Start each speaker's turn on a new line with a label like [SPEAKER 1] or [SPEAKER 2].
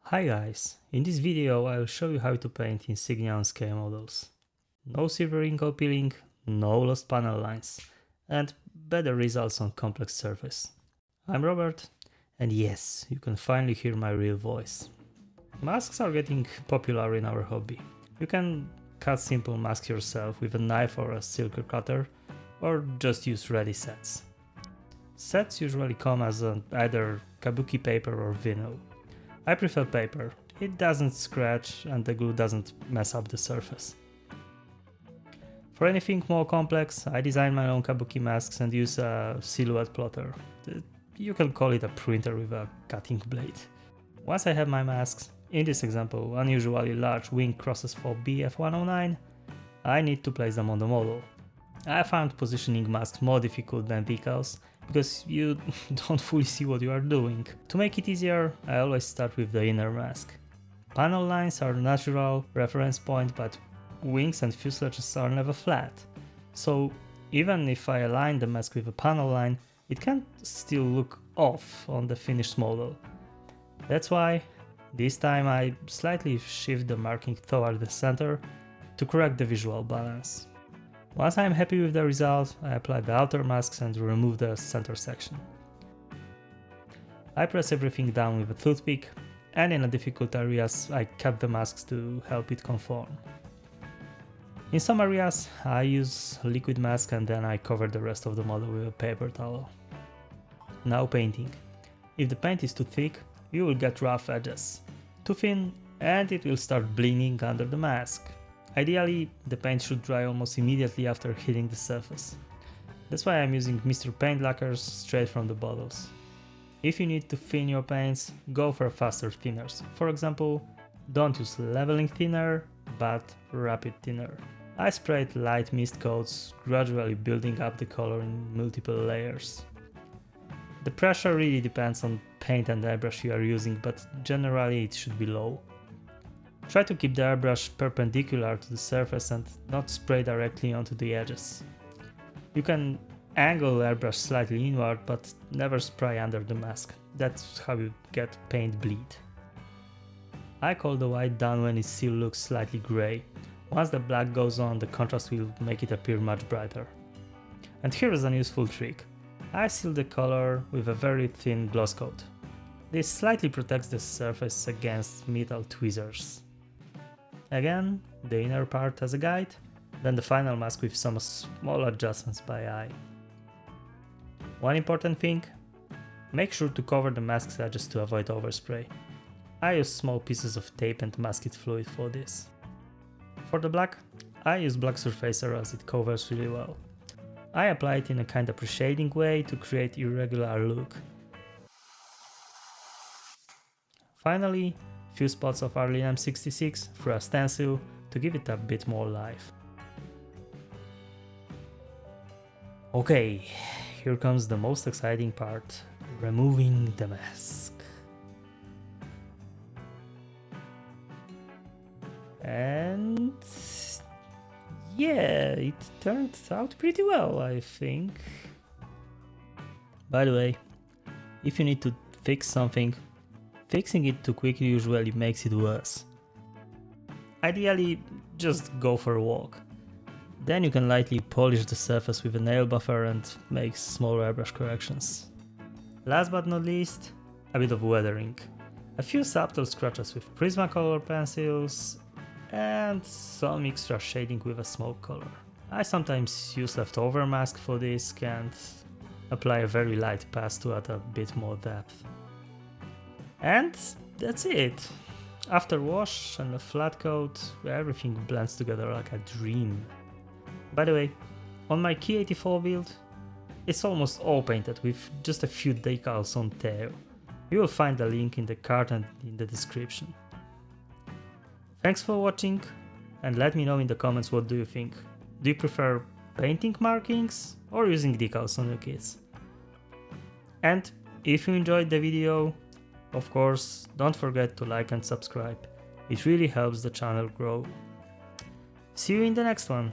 [SPEAKER 1] Hi guys, in this video I will show you how to paint Insignia on scale models. No silver ink or peeling, no lost panel lines, and better results on complex surface. I'm Robert, and yes, you can finally hear my real voice. Masks are getting popular in our hobby. You can cut simple masks yourself with a knife or a silk cutter, or just use ready sets. Sets usually come as either kabuki paper or vinyl. I prefer paper, it doesn't scratch and the glue doesn't mess up the surface. For anything more complex, I design my own kabuki masks and use a silhouette plotter. You can call it a printer with a cutting blade. Once I have my masks, in this example unusually large wing crosses for BF109, I need to place them on the model. I found positioning masks more difficult than decals, because you don't fully see what you are doing. To make it easier, I always start with the inner mask. Panel lines are natural reference point, but wings and fuselages are never flat. So even if I align the mask with a panel line, it can still look off on the finished model. That's why this time I slightly shift the marking toward the center to correct the visual balance. Once I am happy with the result, I apply the outer masks and remove the center section. I press everything down with a toothpick, and in the difficult areas I cut the masks to help it conform. In some areas I use liquid mask and then I cover the rest of the model with a paper towel. Now painting. If the paint is too thick, you will get rough edges. Too thin, and it will start bleeding under the mask. Ideally, the paint should dry almost immediately after hitting the surface. That's why I'm using Mr. Paint lacquers straight from the bottles. If you need to thin your paints, go for faster thinners. For example, don't use leveling thinner, but rapid thinner. I sprayed light mist coats, gradually building up the color in multiple layers. The pressure really depends on paint and airbrush you are using, but generally it should be low. Try to keep the airbrush perpendicular to the surface and not spray directly onto the edges. You can angle the airbrush slightly inward, but never spray under the mask. That's how you get paint bleed. I call the white down when it still looks slightly grey. Once the black goes on, the contrast will make it appear much brighter. And here is a useful trick. I seal the color with a very thin gloss coat. This slightly protects the surface against metal tweezers. Again, the inner part as a guide, then the final mask with some small adjustments by eye. One important thing, make sure to cover the mask's edges to avoid overspray. I use small pieces of tape and masking fluid for this. For the black, I use black surfacer as it covers really well. I apply it in a kind of shading way to create irregular look. Finally, few spots of Arlene M66 through a stencil to give it a bit more life. Okay, here comes the most exciting part, removing the mask. And yeah, it turned out pretty well, I think. By the way, if you need to fix something, fixing it too quickly usually makes it worse. Ideally, just go for a walk. Then you can lightly polish the surface with a nail buffer and make small airbrush corrections. Last but not least, a bit of weathering. A few subtle scratches with Prismacolor pencils, and some extra shading with a smoke color. I sometimes use leftover mask for this and apply a very light pass to add a bit more depth. And that's it. After wash and a flat coat, everything blends together like a dream. By the way, on my Key 84 build, it's almost all painted with just a few decals on tail. You will find the link in the card and in the description. Thanks for watching, and let me know in the comments what do you think. Do you prefer painting markings or using decals on your kits? And if you enjoyed the video, of course, don't forget to like and subscribe. It really helps the channel grow. See you in the next one.